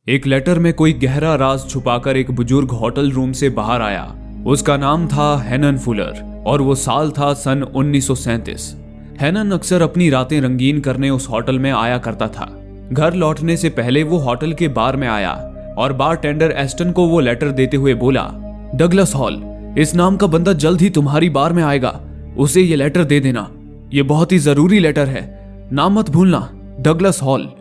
एक लेटर में कोई गहरा राज छुपाकर एक बुजुर्ग होटल रूम से बाहर आया। उसका नाम था हेनन फुलर और वो साल था सन 1937। हेनन अक्सर अपनी रातें रंगीन करने उस होटल में आया करता था। घर लौटने से पहले वो होटल के बार में आया और बारटेंडर एस्टन को वो लेटर देते हुए बोला, डगलस हॉल, इस नाम का बंदा जल्द ही तुम्हारी बार में आएगा, उसे ये लेटर दे देना, ये बहुत ही जरूरी लेटर है, नाम मत भूलना, डगलस हॉल।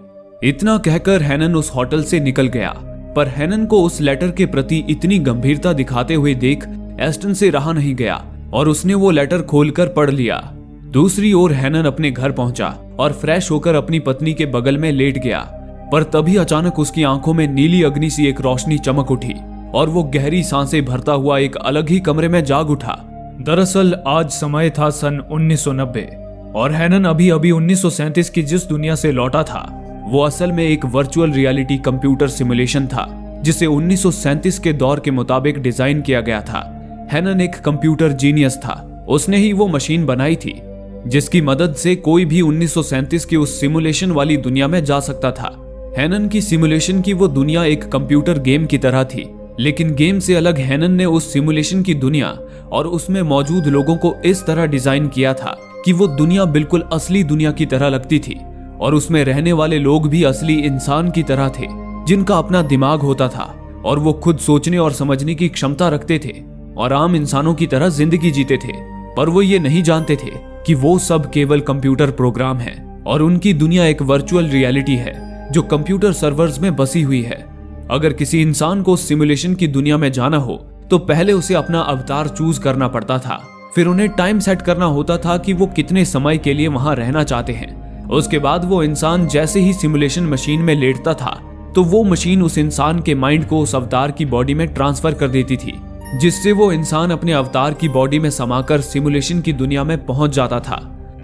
इतना कहकर हेनन उस होटल से निकल गया, पर हेनन को उस लेटर के प्रति इतनी गंभीरता दिखाते हुए देख एस्टन से रहा नहीं गया और उसने वो लेटर खोलकर पढ़ लिया। दूसरी ओर हेनन अपने घर पहुंचा और फ्रेश होकर अपनी पत्नी के बगल में लेट गया, पर तभी अचानक उसकी आंखों में नीली अग्नि सी एक रोशनी चमक उठी और वो गहरी सांसें भरता हुआ एक अलग ही कमरे में जाग उठा। दरअसल आज समय था सन 1990 और हेनन अभी अभी 1937 की जिस दुनिया से लौटा था वो असल में एक वर्चुअल रियलिटी कंप्यूटर सिमुलेशन था, जिसे 1937 के दौर के मुताबिक डिजाइन किया गया था। हेनन एक कंप्यूटर जीनियस था। उसने ही वो मशीन बनाई थी जिसकी मदद से कोई भी 1937 की उस सिमुलेशन वाली दुनिया में जा सकता था। हेनन की सिमुलेशन की वो दुनिया एक कंप्यूटर गेम की तरह थी, लेकिन गेम से अलग हेनन ने उस सिमुलेशन की दुनिया और उसमें मौजूद लोगों को इस तरह डिजाइन किया था कि वो दुनिया बिल्कुल असली दुनिया की तरह लगती थी और उसमें रहने वाले लोग भी असली इंसान की तरह थे, जिनका अपना दिमाग होता था और वो खुद सोचने और समझने की क्षमता रखते थे और आम इंसानों की तरह जिंदगी जीते थे। पर वो ये नहीं जानते थे कि वो सब केवल कंप्यूटर प्रोग्राम है और उनकी दुनिया एक वर्चुअल रियलिटी है जो कंप्यूटर सर्वर्स में बसी हुई है। अगर किसी इंसान को सिमुलेशन की दुनिया में जाना हो तो पहले उसे अपना अवतार चूज करना पड़ता था, फिर उन्हें टाइम सेट करना होता था कि वो कितने समय के लिए वहां रहना चाहते हैं। उसके बाद वो इंसान जैसे ही सिमुलेशन मशीन में लेटता था तो वो मशीन उस इंसान के माइंड को उस अवतार की बॉडी में ट्रांसफर कर देती थी, जिससे वो इंसान अपने अवतार की बॉडी में समाकर सिमुलेशन की दुनिया में पहुंच जाता था।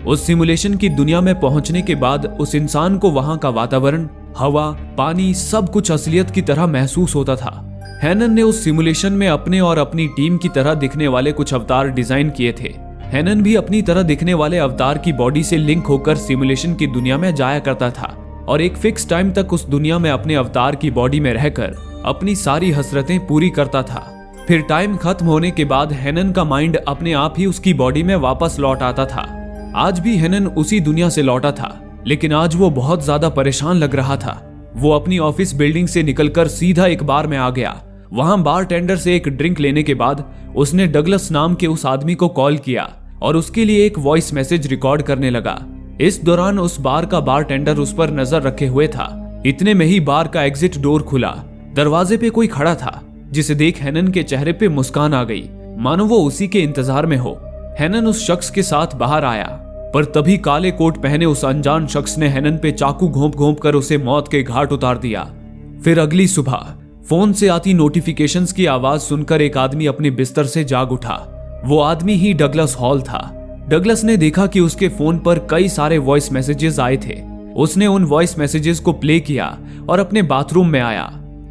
उस सिमुलेशन की दुनिया में पहुंचने के बाद उस इंसान को वहां का वातावरण, हवा, पानी, सब कुछ असलियत की तरह महसूस होता था। हेनन ने उस सिमुलेशन में अपने और अपनी टीम की तरह दिखने वाले कुछ अवतार डिजाइन किए थे। हेनन भी अपनी तरह दिखने वाले अवतार की बॉडी से लिंक होकर सिमुलेशन की दुनिया में जाया करता था और एक फिक्स टाइम तक उस दुनिया में अपने अवतार की बॉडी में रहकर अपनी सारी हसरतें पूरी करता था। फिर टाइम खत्म होने के बाद हेनन का माइंड अपने आप ही उसकी बॉडी में वापस लौट आता था। आज भी हेनन उसी दुनिया से लौटा था, लेकिन आज वो बहुत ज्यादा परेशान लग रहा था। वो अपनी ऑफिस बिल्डिंग से निकलकर सीधा एक बार में आ गया। वहां बारटेंडर से एक ड्रिंक लेने के बाद उसने डगलस नाम के उस आदमी को कॉल किया और उसके लिए एक वॉइस मैसेज रिकॉर्ड करने लगा। इस दौरान उस बार का बारटेंडर उस पर नजर रखे हुए था। इतने में ही बार का एग्जिट डोर खुला। दरवाजे पे कोई खड़ा था, जिसे देख हेनन के चेहरे पे मुस्कान आ गई, मानो वो उसी के इंतजार में हो। हेनन उस शख्स के साथ बाहर आया, पर तभी काले कोट पहने उस अनजान शख्स ने हेनन पे चाकू घोंप घोंप कर उसे मौत के घाट उतार दिया। फिर अगली सुबह फोन से आती नोटिफिकेशंस की आवाज सुनकर एक आदमी अपने बिस्तर से जाग उठा। वो आदमी ही डगलस हॉल था। डगलस ने देखा कि उसके फोन पर कई सारे वॉइस मैसेजेस आए थे। उसने उन वॉइस मैसेजेस को प्ले किया और अपने बाथरूम में आया।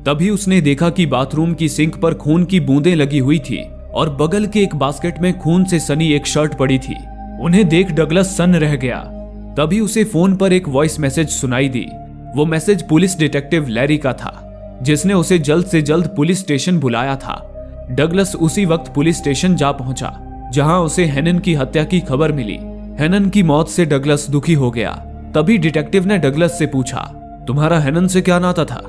तभी उसने देखा कि बाथरूम की सिंक पर खून की बूंदें लगी हुई थी और बगल के एक बास्केट में खून से सनी एक शर्ट पड़ी थी। उन्हें देख डगलस सन्न रह गया। तभी उसे फोन पर एक वॉइस मैसेज सुनाई दी। वो मैसेज पुलिस डिटेक्टिव लैरी का था, जिसने उसे जल्द से जल्द पुलिस स्टेशन बुलाया था। डगलस उसी वक्त पुलिस स्टेशन जा पहुंचा, जहां उसे हेनन की हत्या की खबर मिली। हेनन की मौत से डगलस दुखी हो गया। तभी डिटेक्टिव ने डगलस से पूछा, तुम्हारा हेनन से क्या नाता था?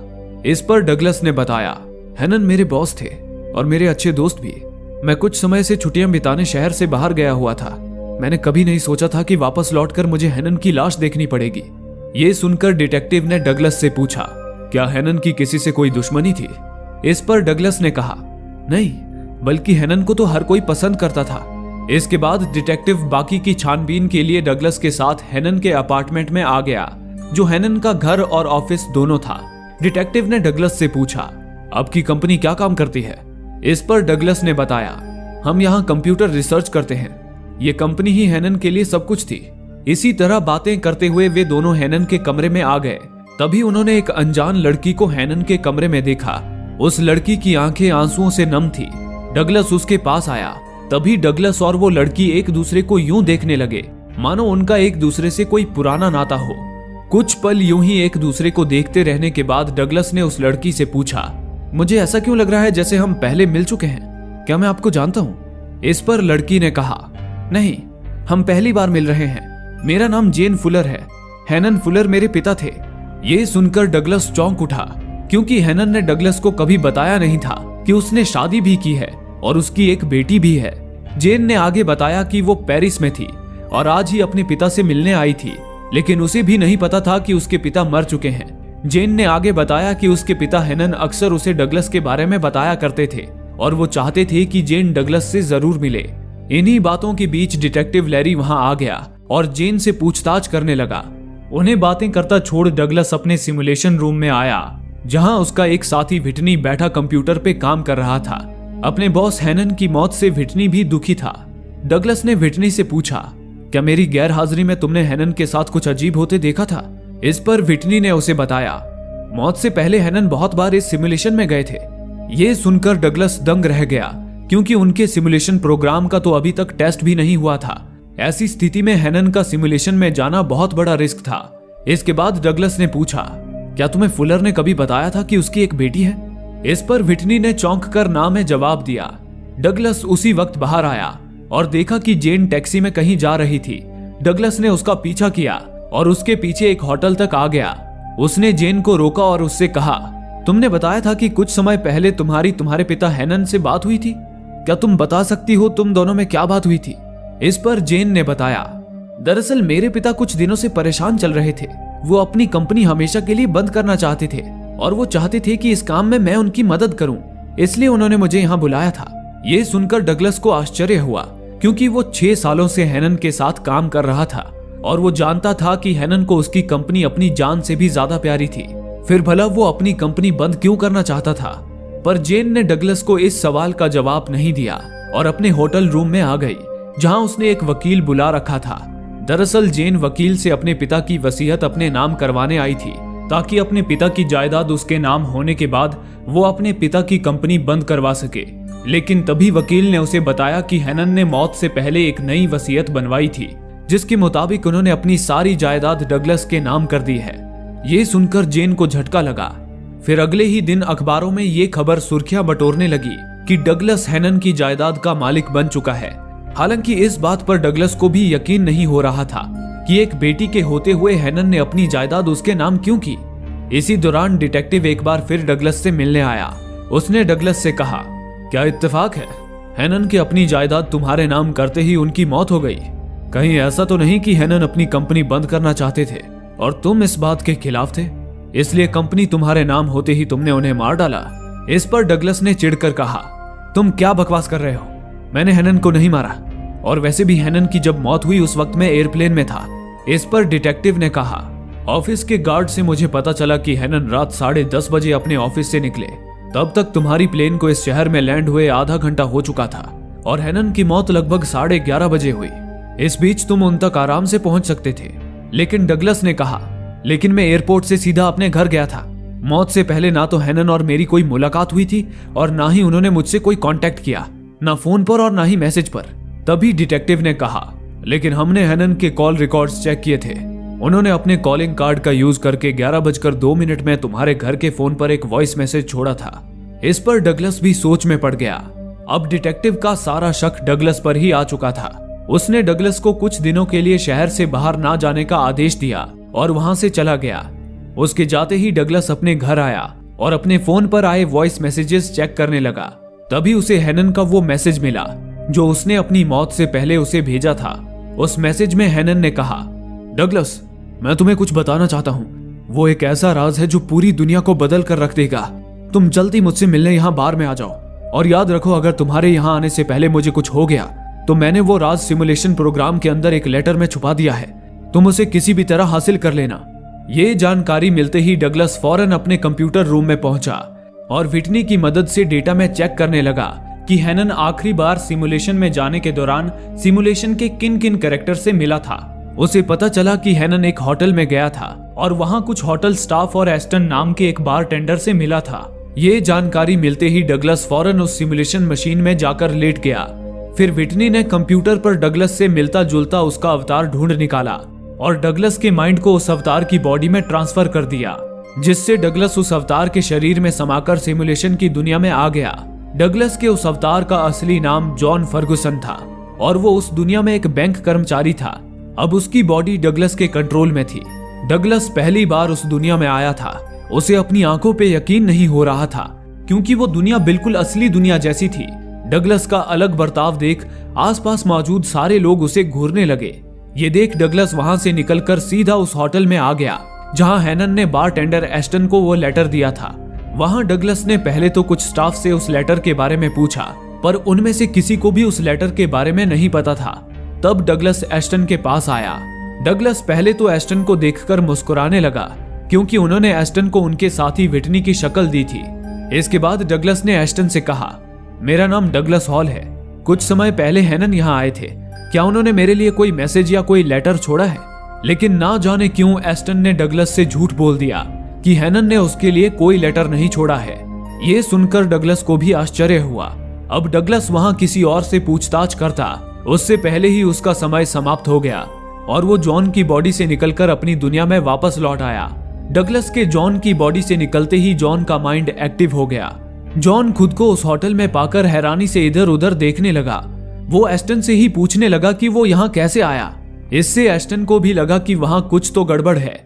इस पर डगलस ने बताया, हेनन मेरे बॉस थे और मेरे अच्छे दोस्त भी। मैं कुछ समय से छुट्टियां बिताने शहर से बाहर गया हुआ था। मैंने कभी नहीं सोचा था कि वापस लौटकर मुझे हेनन की लाश देखनी पड़ेगी। ये सुनकर डिटेक्टिव ने डगलस से पूछा, क्या हेनन की किसी से कोई दुश्मनी थी? इस पर डगलस ने कहा, नहीं, बल्कि हेनन को तो हर कोई पसंद करता था। इसके बाद डिटेक्टिव बाकी की छानबीन के लिए डगलस के साथ हेनन के अपार्टमेंट में आ गया, जो हेनन का घर और ऑफिस दोनों था। डिटेक्टिव ने डगलस से पूछा, आपकी कंपनी क्या काम करती है? इस पर डगलस ने बताया, हम यहाँ कंप्यूटर रिसर्च करते हैं। ये कंपनी ही हेनन के लिए सब कुछ थी। इसी तरह बातें करते हुए वे दोनों हेनन के कमरे में आ गए। तभी उन्होंने एक अनजान लड़की को हेनन के कमरे में देखा। उस लड़की की आंखें आंसुओं से नम थी। डगलस उसके पास आया। तभी डगलस और वो लड़की एक दूसरे को यूं देखने लगे मानो उनका एक दूसरे से कोई पुराना नाता हो। कुछ पल यूं ही एक दूसरे को देखते रहने के बाद डगलस ने उस लड़की से पूछा, मुझे ऐसा क्यों लग रहा है जैसे हम पहले मिल चुके हैं? क्या मैं आपको जानता हूं? इस पर लड़की ने कहा, नहीं, हम पहली बार मिल रहे हैं। मेरा नाम जेन फुलर है। हेनन फुलर मेरे पिता थे। ये सुनकर डगलस चौंक उठा, क्योंकि हेनन ने डगलस को कभी बताया नहीं था कि उसने शादी भी की है और उसकी एक बेटी भी है। जेन ने आगे बताया कि वो पेरिस में थी और आज ही अपने पिता से मिलने आई थी, लेकिन उसे भी नहीं पता था कि उसके पिता मर चुके हैं। जेन ने आगे बताया कि उसके पिता हेनन अक्सर उसे डगलस के बारे में बताया करते थे और वो चाहते थे कि जेन डगलस से जरूर मिले। इन्हीं बातों के बीच डिटेक्टिव लैरी वहां आ गया और जेन से पूछताछ करने लगा। उन्हें बातें करता छोड़ डगलस अपने सिमुलेशन रूम में आया, जहां उसका एक साथी व्हिटनी बैठा कंप्यूटर पे काम कर रहा था। अपने बॉस हेनन की मौत से व्हिटनी भी दुखी था। डगलस ने व्हिटनी से पूछा, क्या मेरी गैर हाजिरी में तुमने हेनन के साथ कुछ अजीब होते देखा था? इस पर व्हिटनी ने उसे बताया, मौत से पहले हेनन बहुत बार इस सिमुलेशन में गए थे। ये सुनकर डगलस दंग रह गया, क्योंकि उनके सिमुलेशन प्रोग्राम का तो अभी तक टेस्ट भी नहीं हुआ था। ऐसी स्थिति में हेनन का सिमुलेशन में जाना बहुत बड़ा रिस्क था। इसके बाद डगलस ने पूछा, क्या तुम्हें फुलर ने कभी बताया था कि उसकी एक बेटी है? इस पर व्हिटनी ने चौंक कर ना में जवाब दिया। डगलस उसी वक्त बाहर आया और देखा कि जेन टैक्सी में कहीं जा रही थी। डगलस ने उसका पीछा किया और उसके पीछे एक होटल तक आ गया। उसने जेन को रोका और उससे कहा, तुमने बताया था कि कुछ समय पहले तुम्हारे पिता हेनन से बात हुई थी। क्या तुम बता सकती हो तुम दोनों में क्या बात हुई थी? इस पर जेन ने बताया, दरअसल मेरे पिता कुछ दिनों से परेशान चल रहे थे। वो अपनी कंपनी हमेशा के लिए बंद करना चाहते थे और वो चाहते थे कि इस काम में मैं उनकी मदद करूं, इसलिए उन्होंने मुझे यहाँ बुलाया था। ये सुनकर डगलस को आश्चर्य हुआ, क्योंकि वो 6 सालों से हेनन के साथ काम कर रहा था और वो जानता था कि हेनन को उसकी कंपनी अपनी जान से भी ज्यादा प्यारी थी। फिर भला वो अपनी कंपनी बंद क्यों करना चाहता था? पर जेन ने डगलस को इस सवाल का जवाब नहीं दिया और अपने होटल रूम में आ गई, जहां उसने एक वकील बुला रखा था। दरअसल जेन वकील से अपने पिता की वसीयत अपने नाम करवाने आई थी, ताकि अपने पिता की जायदाद उसके नाम होने के बाद वो अपने पिता की कंपनी बंद करवा सके। लेकिन तभी वकील ने उसे बताया कि हेनन ने मौत से पहले एक नई वसीयत बनवाई थी, जिसके मुताबिक उन्होंने अपनी सारी जायदाद डगलस के नाम कर दी है। ये सुनकर जेन को झटका लगा। फिर अगले ही दिन अखबारों में ये खबर सुर्खियां बटोरने लगी कि डगलस हेनन की जायदाद का मालिक बन चुका है। हालांकि इस बात पर डगलस को भी यकीन नहीं हो रहा था कि एक बेटी के होते हुए हेनन ने अपनी जायदाद उसके नाम क्यों की। इसी दौरान डिटेक्टिव एक बार फिर डगलस से मिलने आया। उसने डगलस से कहा, क्या इत्तेफाक है? हेनन की अपनी जायदाद तुम्हारे नाम करते ही उनकी मौत हो गई। कहीं ऐसा तो नहीं कि हेनन अपनी कंपनी बंद करना चाहते थे और तुम इस बात के खिलाफ थे, इसलिए कंपनी तुम्हारे नाम होते ही तुमने उन्हें मार डाला? इस पर डगलस ने चिढ़कर कहा, तुम क्या बकवास कर रहे हो? मैंने हेनन को नहीं मारा, और वैसे भी हेनन की जब मौत हुई उस वक्त मैं एयरप्लेन में था। इस पर डिटेक्टिव ने कहा, ऑफिस के गार्ड से मुझे पता चला कि हेनन रात 10:30 बजे अपने ऑफिस से निकले। तब तक तुम्हारी प्लेन को इस शहर में लैंड हुए आधा घंटा हो चुका था और हेनन की मौत लगभग 11:30 बजे हुई। इस बीच तुम उन तक आराम से पहुंच सकते थे। लेकिन डगलस ने कहा, लेकिन मैं एयरपोर्ट से सीधा अपने घर गया था। मौत से पहले ना तो हेनन और मेरी कोई मुलाकात हुई थी और ना ही उन्होंने मुझसे कोई कांटेक्ट किया, ना फोन पर और ना ही मैसेज पर। तभी डिटेक्टिव ने कहा, लेकिन हमने हेनन के कॉल रिकॉर्ड्स चेक किए थे। उन्होंने अपने कॉलिंग कार्ड का यूज करके 11:02 में तुम्हारे घर के फोन पर एक वॉइस मैसेज छोड़ा था। इस पर डगलस भी सोच में पड़ गया। अब डिटेक्टिव का सारा शक डगलस पर ही आ चुका था। उसने डगलस को कुछ दिनों के लिए शहर से बाहर ना जाने का आदेश दिया और वहां से चला गया। उसके जाते ही डगलस अपने घर आया और अपने फोन पर आए वॉइस मैसेजेस चेक करने लगा। तभी उसे हेनन का वो मैसेज मिला जो उसने अपनी मौत से पहले उसे भेजा था। उस मैसेज में हेनन ने कहा, डगलस, मैं तुम्हें कुछ बताना चाहता हूँ। वो एक ऐसा राज है जो पूरी दुनिया को बदल कर रख देगा। तुम जल्दी मुझसे मिलने यहाँ बार में आ जाओ, और याद रखो अगर तुम्हारे यहाँ आने से पहले मुझे कुछ हो गया तो मैंने वो राज सिमुलेशन प्रोग्राम के अंदर एक लेटर में छुपा दिया है। तुम उसे किसी भी तरह हासिल कर लेना। ये जानकारी मिलते ही डगलस फौरन अपने कंप्यूटर रूम में पहुंचा और व्हिटनी की मदद से डेटा में चेक करने लगा कि हेनन आखिरी बार सिमुलेशन में जाने के दौरान सिमुलेशन के किन किन कैरेक्टर से मिला था। उसे पता चला कि हेनन एक होटल में गया था और वहां कुछ होटल स्टाफ और एस्टन नाम के एक बार टेंडर से मिला था। ये जानकारी मिलते ही डगलस फौरन उस सिमुलेशन मशीन में जाकर लेट गया। फिर व्हिटनी ने कंप्यूटर पर डगलस से मिलता जुलता उसका अवतार ढूंढ निकाला और डगलस के माइंड को उस अवतार की बॉडी में ट्रांसफर कर दिया, जिससे डगलस उस अवतार के शरीर में समाकर सिमुलेशन की दुनिया में आ गया। डगलस के उस अवतार का असली नाम जॉन फर्गुसन था और वो उस दुनिया में एक बैंक कर्मचारी था। अब उसकी बॉडी डगलस के कंट्रोल में थी। डगलस पहली बार उस दुनिया में आया था। उसे अपनी आंखों पे यकीन नहीं हो रहा था, क्योंकि वो दुनिया बिल्कुल असली दुनिया जैसी थी। डगलस का अलग बर्ताव देख आसपास मौजूद सारे लोग उसे घूरने लगे। ये देख डगलस वहां से निकलकर सीधा उस होटल में आ गया जहां हैनन ने बारटेंडर एस्टन को वो लेटर दिया था। वहां डगलस ने पहले तो कुछ स्टाफ से उस लेटर के बारे में पूछा, पर उनमें से किसी को भी उस लेटर के बारे में नहीं पता था। तब डगलस एस्टन के पास आया। डगलस पहले तो एस्टन को देखकर मुस्कुराने लगा, क्योंकि उन्होंने एस्टन को उनके साथी विटनी की शक्ल दी थी। इसके बाद डगलस ने एस्टन से कहा, मेरा नाम डगलस हॉल है। कुछ समय पहले हैनन यहाँ आए थे। क्या उन्होंने मेरे लिए कोई मैसेज या कोई लेटर छोड़ा है? लेकिन ना जाने क्यों एस्टन ने डगलस से झूठ बोल दिया कि हैनन ने उसके लिए कोई लेटर नहीं छोड़ा है। ये सुनकर डगलस को भी आश्चर्य हुआ। अब डगलस वहां किसी और से पूछताछ करता, उससे पहले ही उसका समय समाप्त हो गया और वो जॉन की बॉडी से निकलकर अपनी दुनिया में वापस लौट आया। डगलस के जॉन की बॉडी से निकलते ही जॉन का माइंड एक्टिव हो गया। जॉन खुद को उस होटल में पाकर हैरानी से इधर उधर देखने लगा। वो एस्टन से ही पूछने लगा कि वो यहाँ कैसे आया। इससे एस्टन को भी लगा कि वहां कुछ तो गड़बड़ है।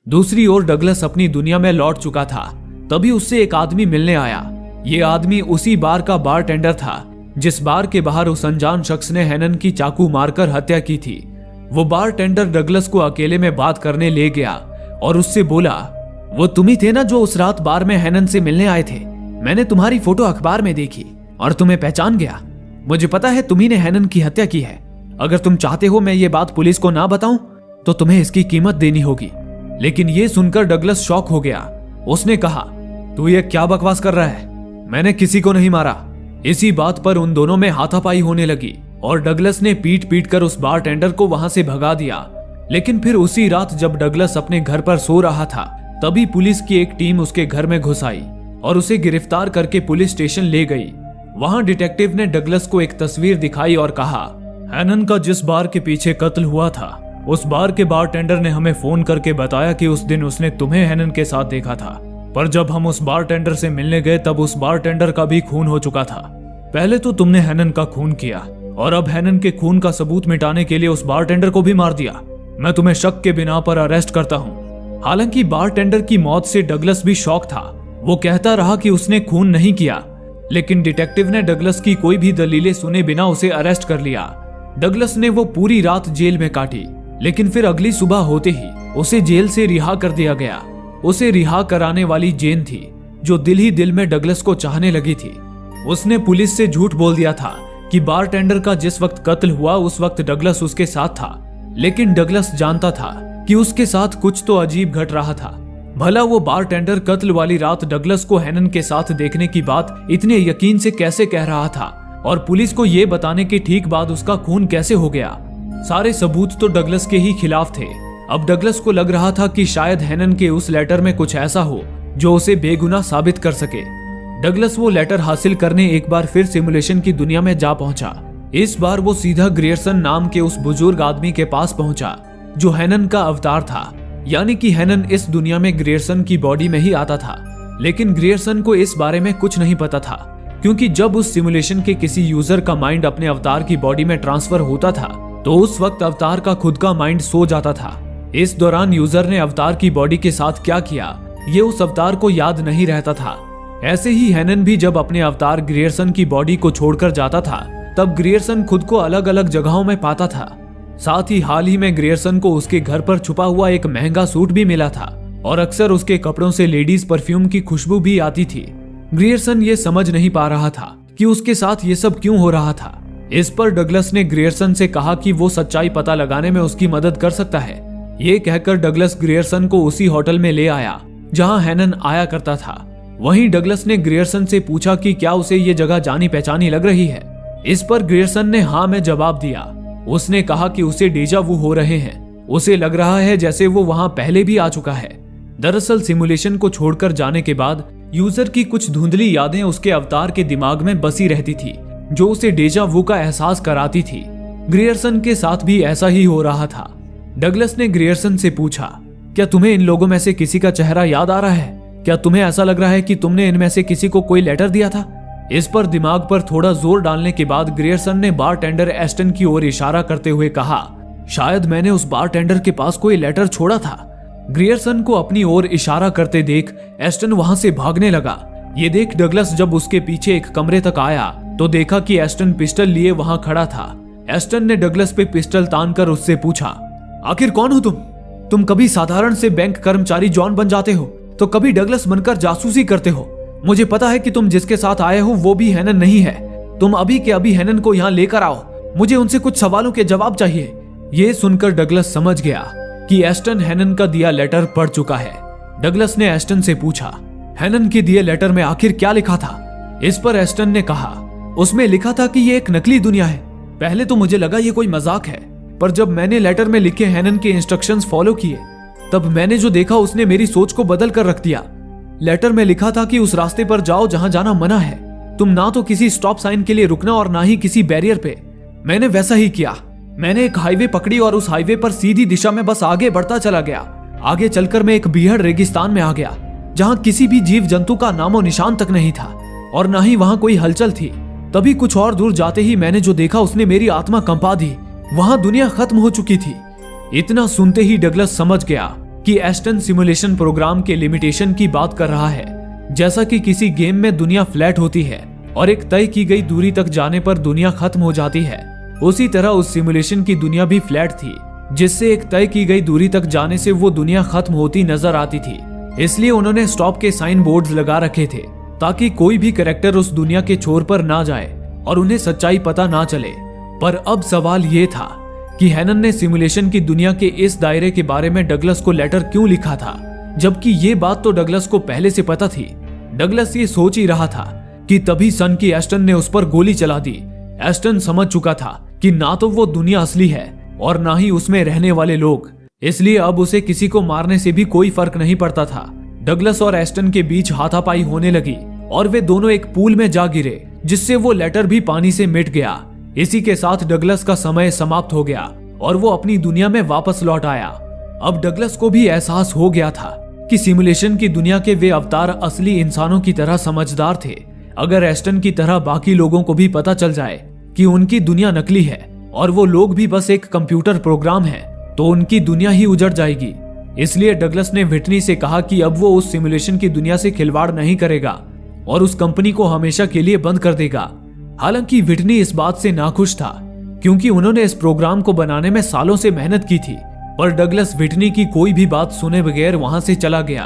दूसरी ओर डगलस अपनी दुनिया में लौट चुका था। तभी उससे एक आदमी मिलने आया। ये आदमी उसी बार का बारटेंडर था जिस बार के बाहर उस अनजान शख्स ने हैनन की चाकू मारकर हत्या की थी। वो बारटेंडर डगलस को अकेले में बात करने ले गया और उससे बोला, वो तुम ही थे ना जो उस रात बार में हैनन से मिलने आए थे? मैंने तुम्हारी फोटो अखबार में देखी और तुम्हें पहचान गया। मुझे पता है तुम्ही ने हैनन की हत्या की है। अगर तुम चाहते हो मैं ये बात पुलिस को ना बताऊं तो तुम्हें इसकी कीमत देनी होगी। लेकिन ये सुनकर डगलस शॉक हो गया। उसने कहा, तू ये क्या बकवास कर रहा है? मैंने किसी को नहीं मारा। इसी बात पर उन दोनों में हाथापाई होने लगी और डगलस ने पीट पीट कर उस बारटेंडर को वहां से भगा दिया। लेकिन फिर उसी रात जब डगलस अपने घर पर सो रहा था, तभी पुलिस की एक टीम उसके घर में घुस आई और उसे गिरफ्तार करके पुलिस स्टेशन ले गई। वहां डिटेक्टिव ने डगलस को एक तस्वीर दिखाई और कहा, हैनन का जिस बार के पीछे कत्ल हुआ था, उस बार के बारटेंडर ने हमें फोन करके बताया कि उस दिन उसने तुम्हें हैनन के साथ देखा था। पर जब हम उस बारटेंडर से मिलने गए तब उस बारटेंडर का भी खून हो चुका था। पहले तो तुमने हैनन का खून किया और अब हैनन के खून का सबूत मिटाने के लिए उस बारटेंडर को भी मार दिया। मैं तुम्हें शक के बिना पर अरेस्ट करता हूँ। हालांकि बारटेंडर की मौत से डगलस भी शॉक था। वो कहता रहा कि उसने खून नहीं किया, लेकिन डिटेक्टिव ने डगलस की कोई भी दलीलें सुने बिना उसे अरेस्ट कर लिया। डगलस ने वो पूरी रात जेल में काटी, लेकिन फिर अगली सुबह होते ही उसे जेल से रिहा कर दिया गया। उसे रिहा कराने वाली जेन थी जो दिल ही दिल में डगलस को चाहने लगी थी। उसने पुलिस से झूठ बोल दिया था कि बारटेंडर का जिस वक्त कत्ल हुआ उस वक्त डगलस उसके साथ था, लेकिन डगलस जानता था कि उसके साथ कुछ तो अजीब घट रहा था। भला वो बारटेंडर कत्ल वाली रात डगलस को हैनन के साथ देखने की बात इतने यकीन से कैसे कह रहा था और पुलिस को ये बताने के ठीक बाद उसका खून कैसे हो गया? सारे सबूत तो डगलस के ही खिलाफ थे। अब डगलस को लग रहा था कि शायद हैनन के उस लेटर में कुछ ऐसा हो जो उसे बेगुनाह साबित कर सके। डगलस वो लेटर हासिल करने एक बार फिर सिमुलेशन की दुनिया में जा पहुंचा। इस बार वो सीधा ग्रियर्सन नाम के उस बुजुर्ग आदमी के पास पहुंचा जो हैनन का अवतार था। यानी कि हैनन इस दुनिया में ग्रियर्सन की बॉडी में ही आता था, लेकिन ग्रियर्सन को इस बारे में कुछ नहीं पता था, क्योंकि जब उस सिमुलेशन के किसी यूजर का माइंड अपने अवतार की बॉडी में ट्रांसफर होता था तो उस वक्त अवतार का खुद का माइंड सो जाता था। इस दौरान यूजर ने अवतार की बॉडी के साथ क्या किया ये उस अवतार को याद नहीं रहता था। ऐसे ही हैनन भी जब अपने अवतार ग्रियर्सन की बॉडी को छोड़कर जाता था तब ग्रियर्सन खुद को अलग अलग जगहों में पाता था। साथ ही हाल ही में ग्रियर्सन को उसके घर पर छुपा हुआ एक महंगा सूट भी मिला था और अक्सर उसके कपड़ों से लेडीज परफ्यूम की खुशबू भी आती थी। ग्रियर्सन ये समझ नहीं पा रहा था कि उसके साथ ये सब क्यों हो रहा था। इस पर डगलस ने ग्रियर्सन से कहा कि वो सच्चाई पता लगाने में उसकी मदद कर सकता है। ये कहकर डगलस ग्रियर्सन को उसी होटल में ले आया जहां हैनन आया करता था। वहीं डगलस ने ग्रियर्सन से पूछा कि क्या उसे ये जगह जानी पहचानी लग रही है। इस पर ग्रियर्सन ने हाँ में जवाब दिया। उसने कहा कि उसे डेजा वू हो रहे हैं। उसे लग रहा है जैसे वो वहां पहले भी आ चुका है। दरअसल सिमुलेशन को छोड़कर जाने के बाद यूजर की कुछ धुंधली यादें उसके अवतार के दिमाग में बसी रहती थी जो उसे डेजा वू का एहसास कराती थी। ग्रियर्सन के साथ भी ऐसा ही हो रहा था। डगलस ने ग्रियर्सन से पूछा, क्या तुम्हें इन लोगों में से किसी का चेहरा याद आ रहा है? क्या तुम्हें ऐसा लग रहा है कि तुमने इनमें से किसी को कोई लेटर दिया था? इस पर दिमाग पर थोड़ा जोर डालने के बाद ग्रियर्सन ने बारटेंडर एस्टन की ओर इशारा करते हुए कहा, शायद मैंने उस बारटेंडर के पास कोई लेटर छोड़ा था। ग्रियर्सन को अपनी ओर इशारा करते देख एस्टन वहां से भागने लगा। ये देख डगलस जब उसके पीछे एक कमरे तक आया तो देखा कि एस्टन पिस्टल लिए वहां खड़ा था। एस्टन ने डगलस पे पिस्टल तानकर उससे पूछा, आखिर कौन हो तुम कभी साधारण से बैंक कर्मचारी जॉन बन जाते हो तो कभी डगलस बनकर जासूसी करते हो। मुझे पता है कि तुम जिसके साथ आए हो वो भी हेनन नहीं है। तुम अभी के अभी हेनन को यहाँ लेकर आओ, मुझे उनसे कुछ सवालों के जवाब चाहिए। ये सुनकर डगलस समझ गया कि एस्टन हेनन का दिया लेटर पढ़ चुका है। डगलस ने एस्टन से पूछा, हेनन के दिए लेटर में आखिर क्या लिखा था? इस पर एस्टन ने कहा, उसमें लिखा था कि ये एक नकली दुनिया है। पहले तो मुझे लगा ये कोई मजाक है, पर जब मैंने लेटर में लिखे हेनन के इंस्ट्रक्शंस फॉलो किए तब मैंने जो देखा उसने मेरी सोच को बदल कर रख दिया। लेटर में लिखा था कि उस रास्ते पर जाओ जहां जाना मना है। तुम ना तो किसी स्टॉप साइन के लिए रुकना और ना ही किसी बैरियर पे। मैंने वैसा ही किया। मैंने एक हाईवे पकड़ी और उस हाईवे पर सीधी दिशा में बस आगे बढ़ता चला गया। आगे चलकर मैं एक बीहड़ रेगिस्तान में आ गया जहां किसी भी जीव जंतु का नामो निशान तक नहीं था और ना ही वहां कोई हलचल थी। तभी कुछ और दूर जाते ही मैंने जो देखा उसने मेरी आत्मा कंपा दी। वहां दुनिया खत्म हो चुकी थी। इतना सुनते ही डगलस समझ गया कि एस्टन सिमुलेशन प्रोग्राम के लिमिटेशन की बात कर रहा है। जैसा कि किसी गेम में दुनिया फ्लैट होती है और एक तय की गई दूरी तक जाने पर दुनिया खत्म हो जाती है, उसी तरह उस सिमुलेशन की दुनिया भी फ्लैट थी, जिससे एक तय की गई दूरी तक जाने से वो दुनिया खत्म होती नजर आती थी। इसलिए उन्होंने स्टॉप के साइन बोर्ड्स लगा रखे थे ताकि कोई भी कैरेक्टर उस दुनिया के छोर पर ना जाए और उन्हें सच्चाई पता ना चले। पर अब सवाल ये था कि हेनन ने सिमुलेशन की दुनिया के इस दायरे के बारे में डगलस को लेटर क्यों लिखा था, जबकि ये बात तो डगलस को पहले से पता थी। डगलस ये सोच ही रहा था कि तभी सन की एस्टन ने उस पर गोली चला दी। एस्टन समझ चुका था कि ना तो वो दुनिया असली है और ना ही उसमें रहने वाले लोग, इसलिए अब उसे किसी को मारने से भी कोई फर्क नहीं पड़ता था। डगलस और एस्टन के बीच हाथापाई होने लगी और वे दोनों एक पूल में जा गिरे, जिससे वो लेटर भी पानी से मिट गया। इसी के साथ डगलस का समय समाप्त हो गया और वो अपनी दुनिया में वापस लौट आया। अब डगलस को भी एहसास हो गया था कि सिमुलेशन की दुनिया के वे अवतार असली इंसानों की तरह समझदार थे। अगर एस्टन की तरह बाकी लोगों को भी पता चल जाए कि उनकी दुनिया नकली है और वो लोग भी बस एक कंप्यूटर प्रोग्राम है, तो उनकी दुनिया ही उजड़ जाएगी। इसलिए डगलस ने व्हिटनी से कहा कि अब वो उस सिमुलेशन की दुनिया से खिलवाड़ नहीं करेगा और उस कंपनी को हमेशा के लिए बंद कर देगा। हालांकि व्हिटनी इस बात से नाखुश था क्योंकि उन्होंने इस प्रोग्राम को बनाने में सालों से मेहनत की थी। पर डगलस व्हिटनी की कोई भी बात सुने बगैर वहां से चला गया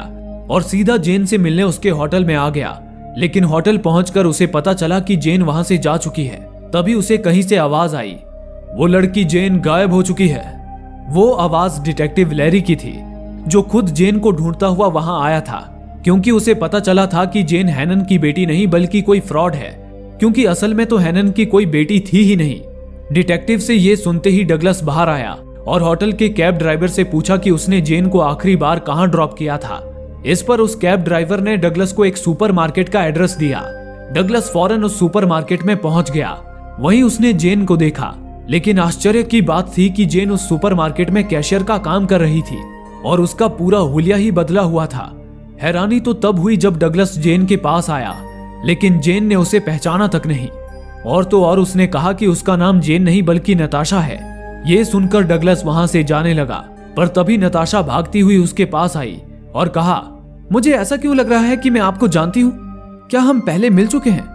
और सीधा जेन से मिलने उसके होटल में आ गया। लेकिन होटल पहुंचकर उसे पता चला कि जेन वहां से जा चुकी है। तभी उसे कहीं से आवाज आई, वो लड़की जेन गायब हो चुकी है। वो आवाज डिटेक्टिव लैरी की थी, जो खुद जेन को ढूंढता हुआ वहां आया था, क्योंकि उसे पता चला था कि जेन हेनन की बेटी नहीं बल्कि कोई फ्रॉड है, क्योंकि असल में तो हेनन की कोई बेटी थी ही नहीं। डिटेक्टिव से ये सुनते ही डगलस बाहर आया और होटल के कैब ड्राइवर से पूछा कि उसने जेन को आखिरी बार कहां ड्रॉप किया था। इस पर उस कैब ड्राइवर ने डगलस को एक सुपरमार्केट का एड्रेस दिया। डगलस फौरन उस सुपरमार्केट में पहुंच गया। वहीं उसने जेन को देखा, लेकिन आश्चर्य की बात थी कि जेन उस सुपरमार्केट में कैशियर का काम कर रही थी और उसका पूरा हुलिया ही बदला हुआ था। हैरानी तो तब हुई जब डगलस जेन के पास आया, लेकिन जेन ने उसे पहचाना तक नहीं। और तो और उसने कहा कि उसका नाम जेन नहीं बल्कि नताशा है। ये सुनकर डगलस वहां से जाने लगा, पर तभी नताशा भागती हुई उसके पास आई और कहा, मुझे ऐसा क्यों लग रहा है कि मैं आपको जानती हूँ, क्या हम पहले मिल चुके हैं?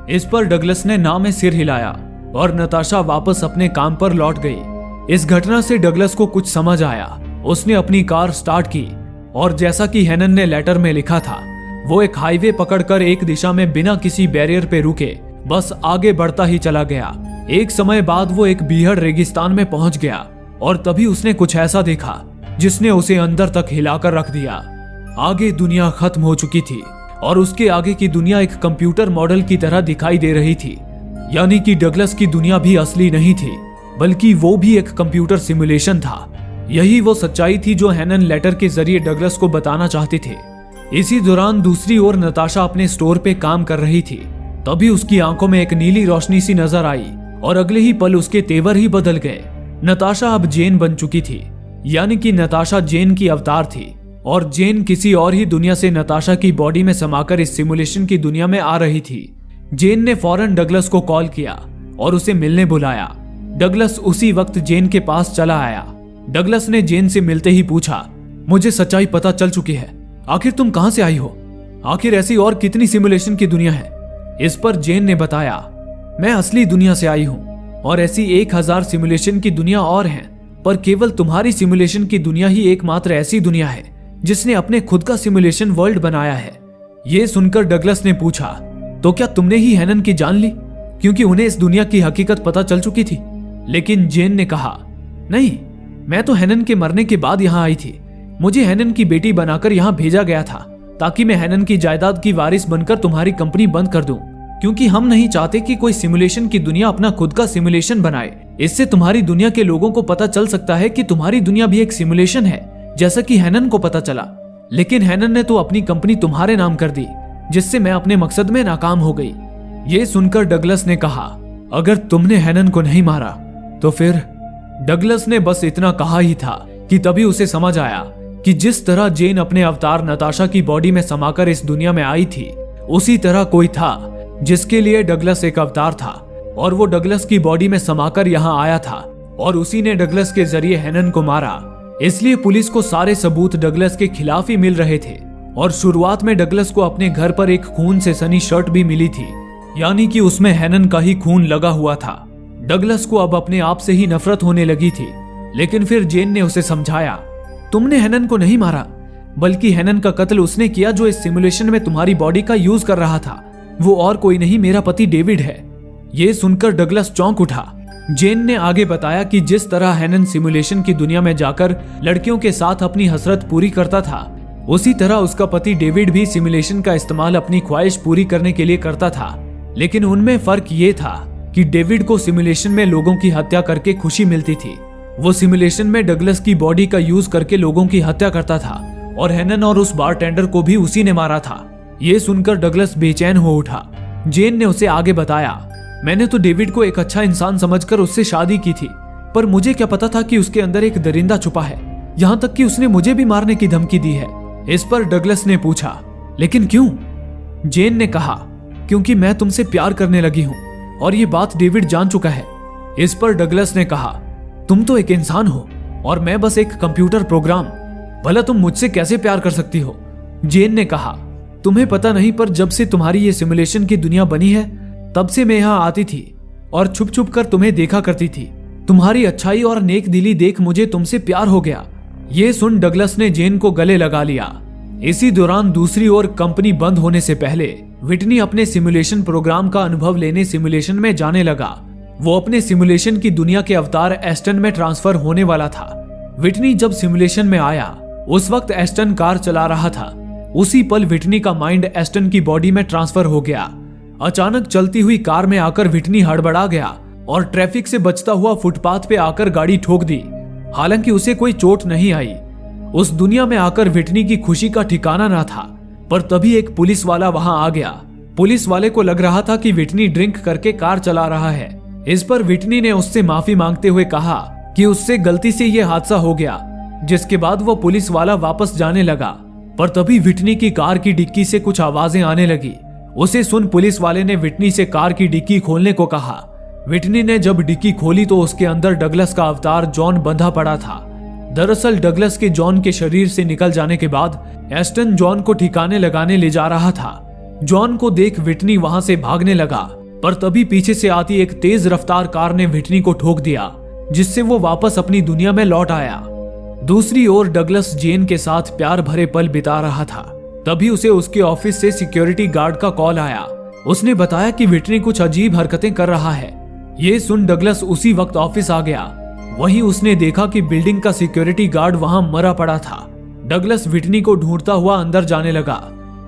इस पर डगलस ने ना में सिर हिलाया और नताशा वापस अपने काम पर लौट गई। इस घटना से डगलस को कुछ समझ आया। उसने अपनी कार स्टार्ट की और जैसा कि हेनन ने लेटर में लिखा था, वो एक हाईवे पकड़कर एक दिशा में बिना किसी बैरियर पे रुके बस आगे बढ़ता ही चला गया। एक समय बाद वो एक बीहड़ रेगिस्तान में पहुंच गया और तभी उसने कुछ ऐसा देखा जिसने उसे अंदर तक हिलाकर रख दिया। आगे दुनिया खत्म हो चुकी थी और उसके आगे की दुनिया एक कंप्यूटर मॉडल की तरह दिखाई दे रही थी। यानी कि डगलस की दुनिया भी असली नहीं थी, बल्कि वो भी एक कंप्यूटर सिमुलेशन था। यही वो सच्चाई थी जो हेनन लेटर के जरिए डगलस को बताना चाहते थे। इसी दौरान दूसरी ओर नताशा अपने स्टोर पे काम कर रही थी। तभी उसकी आंखों में एक नीली रोशनी सी नजर आई और अगले ही पल उसके तेवर ही बदल गए। नताशा अब जेन बन चुकी थी। यानी कि नताशा जेन की अवतार थी और जेन किसी और ही दुनिया से नताशा की बॉडी में समाकर इस सिमुलेशन की दुनिया में आ रही थी। जेन ने फौरन डगलस को कॉल किया और उसे मिलने बुलाया। डगलस उसी वक्त जेन के पास चला आया। डगलस ने जेन से मिलते ही पूछा, मुझे सच्चाई पता चल चुकी है, आखिर तुम कहां से आई हो? आखिर ऐसी और कितनी सिमुलेशन की दुनिया है? इस पर जेन ने बताया, मैं असली दुनिया से आई हूं और ऐसी 1000 सिमुलेशन की दुनिया और हैं, पर केवल तुम्हारी सिमुलेशन की दुनिया ही एकमात्र ऐसी दुनिया है जिसने अपने खुद का सिमुलेशन वर्ल्ड बनाया है। यह सुनकर डगलस ने पूछा, तो क्या तुमने ही हेनन की जान ली, क्योंकि उन्हें इस दुनिया की हकीकत पता चल चुकी थी? लेकिन जेन ने कहा, नहीं, मैं तो हेनन के मरने के बाद यहाँ आई थी। मुझे हेनन की बेटी बनाकर यहाँ भेजा गया था ताकि मैं हेनन की जायदाद की वारिस बनकर तुम्हारी कंपनी बंद कर दूं, क्योंकि हम नहीं चाहते कि कोई सिमुलेशन की दुनिया अपना खुद का सिमुलेशन बनाए। इससे तुम्हारी दुनिया के लोगों को पता चल सकता है कि तुम्हारी दुनिया भी एक सिमुलेशन है, जैसा कि हेनन को पता चला। लेकिन हेनन ने तो अपनी कंपनी तुम्हारे नाम कर दी, जिससे मैं अपने मकसद में नाकाम हो गई। ये सुनकर डगलस ने कहा, अगर तुमने हेनन को नहीं मारा तो फिर? डगलस ने बस इतना कहा ही था कि तभी उसे समझ आया कि जिस तरह जेन अपने अवतार नताशा की बॉडी में समाकर इस दुनिया में आई थी, उसी तरह कोई था जिसके लिए डगलस एक अवतार था और वो डगलस की बॉडी में समाकर यहाँ आया था और उसी ने डगलस के जरिए हेनन को मारा। इसलिए पुलिस को सारे सबूत डगलस के खिलाफ ही मिल रहे थे और शुरुआत में डगलस को अपने घर पर एक खून से सनी शर्ट भी मिली थी, यानी कि उसमें हेनन का ही खून लगा हुआ था। डगलस को अब अपने आप से ही नफरत होने लगी थी, लेकिन फिर जेन ने उसे समझाया, तुमने हेनन को नहीं मारा, बल्कि हेनन का कत्ल उसने किया जो इस सिमुलेशन में तुम्हारी बॉडी का यूज कर रहा था। वो और कोई नहीं, मेरा पति डेविड है। ये सुनकर डगलस चौंक उठा। जेन ने आगे बताया कि जिस तरह हेनन सिमुलेशन की दुनिया में जाकर लड़कियों के साथ अपनी हसरत पूरी करता था, उसी तरह उसका पति डेविड भी सिमुलेशन का इस्तेमाल अपनी ख्वाहिश पूरी करने के लिए करता था। लेकिन उनमें फर्क ये था कि डेविड को सिमुलेशन में लोगों की हत्या करके खुशी मिलती थी। वो सिमुलेशन में डगलस की बॉडी का यूज करके लोगों की हत्या करता था और हेनन और उस बारटेंडर को भी उसी ने मारा था। ये सुनकर डगलस बेचैन हो उठा। जेन ने उसे आगे बताया, मैंने तो डेविड को एक अच्छा इंसान समझकर उससे शादी की थी, पर मुझे क्या पता था कि उसके अंदर एक दरिंदा छुपा है, यहाँ तक कि उसने मुझे भी मारने की धमकी दी है। इस पर डगलस ने पूछा, लेकिन क्यों? जेन ने कहा, क्योंकि मैं तुमसे प्यार करने लगी हूँ और ये बात डेविड जान चुका है। इस पर डगलस ने कहा, तुम तो एक इंसान हो और मैं बस एक कंप्यूटर प्रोग्राम, भला तुम मुझसे कैसे प्यार कर सकती हो? जेन ने कहा, तुम्हें पता नहीं, पर जब से तुम्हारी ये सिमुलेशन की दुनिया बनी है, तब से मैं यहाँ आती थी और छुप छुप कर तुम्हें देखा करती थी। तुम्हारी अच्छाई और नेक दिली देख मुझे तुमसे प्यार हो गया। ये सुन डगलस ने जेन को गले लगा लिया। इसी दौरान दूसरी ओर कंपनी बंद होने से पहले व्हिटनी अपने सिमुलेशन प्रोग्राम का अनुभव लेने सिमुलेशन में जाने लगा। वो अपने सिमुलेशन की दुनिया के अवतार एस्टन में ट्रांसफर होने वाला था। व्हिटनी जब सिमुलेशन में आया, उस वक्त एस्टन कार चला रहा था। उसी पल व्हिटनी का माइंड एस्टन की बॉडी में ट्रांसफर हो गया। अचानक चलती हुई कार में आकर व्हिटनी हड़बड़ा गया और ट्रैफिक से बचता हुआ फुटपाथ पे आकर गाड़ी ठोक दी। हालांकि उसे कोई चोट नहीं आई। उस दुनिया में आकर व्हिटनी की खुशी का ठिकाना ना था, पर तभी एक पुलिस वाला वहां आ गया। पुलिस वाले को लग रहा था कि व्हिटनी ड्रिंक करके कार चला रहा है। इस पर व्हिटनी ने उससे माफी मांगते हुए कहा कि उससे गलती से यह हादसा हो गया, जिसके बाद वो पुलिस वाला वापस जाने लगा। पर तभी व्हिटनी की कार की डिक्की से कुछ आवाजें आने लगी। उसे सुन पुलिस वाले ने व्हिटनी से कार की डिक्की खोलने को कहा। व्हिटनी ने जब डिक्की खोली तो उसके अंदर डगलस का अवतार जॉन बंधा पड़ा था। दरअसल डगलस के जॉन के शरीर से निकल जाने के बाद एस्टन जॉन को ठिकाने लगाने ले जा रहा था। जॉन को देख व्हिटनी वहां से भागने लगा, पर तभी पीछे से आती एक तेज रफ्तार कार ने व्हिटनी को ठोक दिया, जिससे वो वापस अपनी दुनिया में लौट आया। दूसरी ओर डगलस जेन के साथ प्यार भरे पल बिता रहा था। तभी उसे उसके ऑफिस से सिक्योरिटी गार्ड का कॉल आया। उसने बताया कि व्हिटनी कुछ अजीब हरकतें कर रहा है। ये सुन डगलस उसी वक्त ऑफिस आ गया। वहीं उसने देखा कि बिल्डिंग का सिक्योरिटी गार्ड वहां मरा पड़ा था। डगलस व्हिटनी को ढूंढता हुआ अंदर जाने लगा।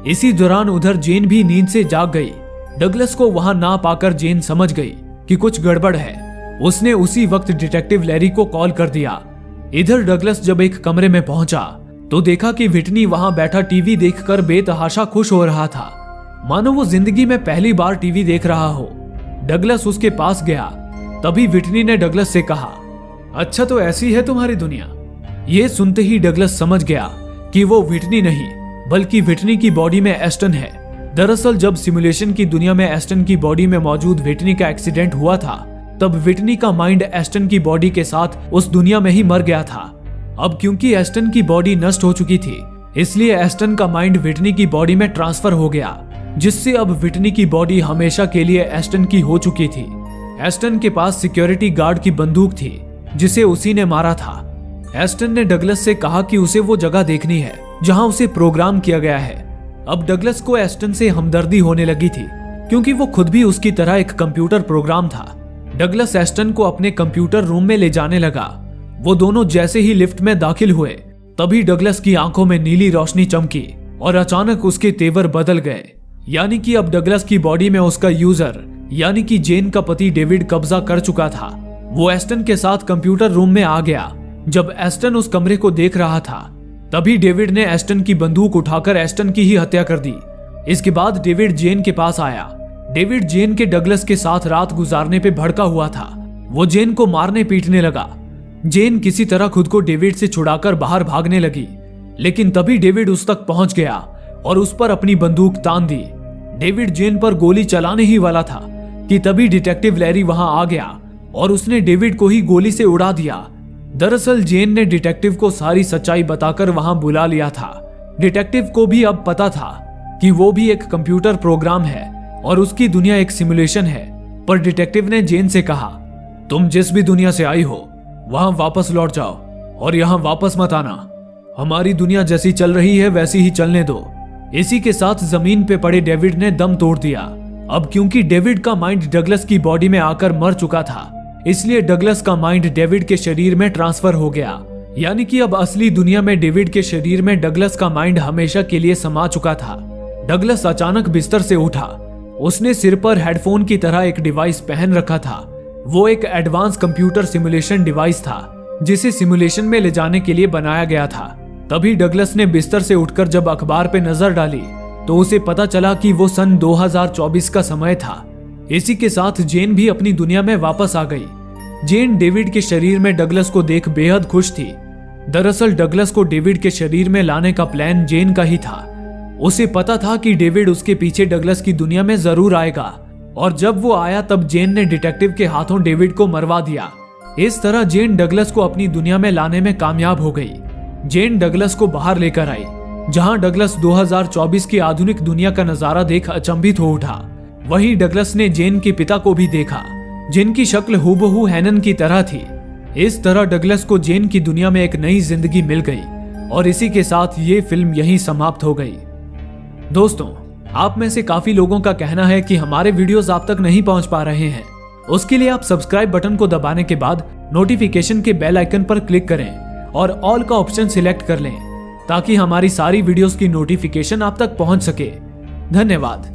इसी दौरान उधर जेन भी नींद से जाग गई। डगलस को वहां ना पाकर जेन समझ गई कि कुछ गड़बड़ है। उसने उसी वक्त डिटेक्टिव लैरी को कॉल कर दिया। इधर डगलस जब एक कमरे में पहुंचा तो देखा कि व्हिटनी वहां बैठा टीवी देखकर बेतहाशा खुश हो रहा था, मानो वो जिंदगी में पहली बार टीवी देख रहा हो। डगलस उसके पास गया। तभी व्हिटनी ने डगलस से कहा, अच्छा तो ऐसी है तुम्हारी दुनिया। ये सुनते ही डगलस समझ गया कि वो व्हिटनी नहीं बल्कि व्हिटनी की बॉडी में एस्टन है। दरअसल जब सिमुलेशन की दुनिया में एस्टन की बॉडी में मौजूद व्हिटनी का एक्सीडेंट हुआ था, तब व्हिटनी का माइंड एस्टन की बॉडी के साथ उस दुनिया में ही मर गया था। अब क्योंकि एस्टन की बॉडी नष्ट हो चुकी थी, इसलिए एस्टन का माइंड व्हिटनी की बॉडी में ट्रांसफर हो गया, जिससे अब व्हिटनी की बॉडी हमेशा के लिए एस्टन की हो चुकी थी। एस्टन के पास सिक्योरिटी गार्ड की बंदूक थी जिसे उसी ने मारा था। एस्टन ने डगलस से कहा कि उसे वो जगह देखनी है जहां उसे प्रोग्राम किया गया है। अब डगलस को एस्टन से हमदर्दी होने लगी थी क्योंकि वो खुद भी उसकी तरह एक कंप्यूटर प्रोग्राम था। डगलस एस्टन को अपने कंप्यूटर रूम में ले जाने लगा। वो दोनों जैसे ही लिफ्ट में दाखिल हुए, तभी डगलस की आंखों में नीली रोशनी चमकी और अचानक उसके तेवर बदल गए। यानी कि अब डगलस की बॉडी में उसका यूजर यानी कि जेन का पति डेविड कब्जा कर चुका था। वो एस्टन के साथ कंप्यूटर रूम में आ गया। जब एस्टन उस कमरे को देख रहा था, तभी डेविड ने एस्टन की बंदूक उठाकर एस्टन की ही हत्या कर दी। इसके बाद डेविड जेन के पास आया। डेविड जेन के डगलस के साथ रात गुजारने पे भड़का हुआ था। वो जेन को मारने पीटने लगा। जेन किसी तरह खुद को डेविड से छुड़ाकर बाहर भागने लगी, लेकिन तभी डेविड उस तक पहुंच गया और उस पर अपनी बंदूक तान दी। डेविड जेन पर गोली चलाने ही वाला था कि तभी डिटेक्टिव लैरी वहां आ गया और उसने डेविड को ही गोली से उड़ा दिया। दरअसल जेन ने डिटेक्टिव को सारी सच्चाई बताकर वहां बुला लिया था। डिटेक्टिव को भी अब पता था कि वो भी एक कंप्यूटर प्रोग्राम है और उसकी दुनिया एक सिमुलेशन है। पर डिटेक्टिव ने जेन से कहा, तुम जिस भी दुनिया से आई हो वहां वापस लौट जाओ और यहां वापस मत आना। हमारी दुनिया जैसी चल रही है वैसी ही चलने दो। इसी के साथ जमीन पे पड़े डेविड ने दम तोड़ दिया। अब क्योंकि डेविड का माइंड डगलस की बॉडी में आकर मर चुका था, इसलिए डगलस का माइंड डेविड के शरीर में ट्रांसफर हो गया। यानी कि अब असली दुनिया में डेविड के शरीर में डगलस का माइंड हमेशा के लिए समा चुका था। डगलस अचानक बिस्तर से उठा। उसने सिर पर हेडफोन की तरह एक डिवाइस पहन रखा था। वो एक एडवांस कंप्यूटर सिमुलेशन डिवाइस था जिसे सिमुलेशन में ले जाने के लिए बनाया गया था। तभी डगलस ने बिस्तर से उठकर जब अखबार पे नजर डाली तो उसे पता चला कि वो सन 2024 का समय था। इसी के साथ जेन भी अपनी दुनिया में वापस आ गई। जेन डेविड के शरीर में डगलस को देख बेहद खुश थी। दरअसल डगलस को डेविड के शरीर में लाने का प्लान जेन का ही था। उसे पता था कि डेविड उसके पीछे डगलस की दुनिया में जरूर आएगा, और जब वो आया तब जेन ने डिटेक्टिव के हाथों डेविड को मरवा दिया। इस तरह जेन डगलस को अपनी दुनिया में लाने में कामयाब हो गई। जेन डगलस को बाहर लेकर आई, जहां डगलस 2024 की आधुनिक दुनिया का नजारा देख अचंभित हो उठा। वहीं डगलस ने जेन के पिता को भी देखा, जिनकी शक्ल हूबहू हैनन की तरह थी। इस तरह डगलस को जेन की दुनिया में एक नई जिंदगी मिल गई और इसी के साथ ये फिल्म यहीं समाप्त हो गई। दोस्तों, आप में से काफी लोगों का कहना है कि हमारे वीडियोस आप तक नहीं पहुंच पा रहे हैं। उसके लिए आप सब्सक्राइब बटन को दबाने के बाद नोटिफिकेशन के बेल आइकन पर क्लिक करें और ऑल का ऑप्शन सिलेक्ट कर लें, ताकि हमारी सारी वीडियोस की नोटिफिकेशन आप तक पहुंच सके। धन्यवाद।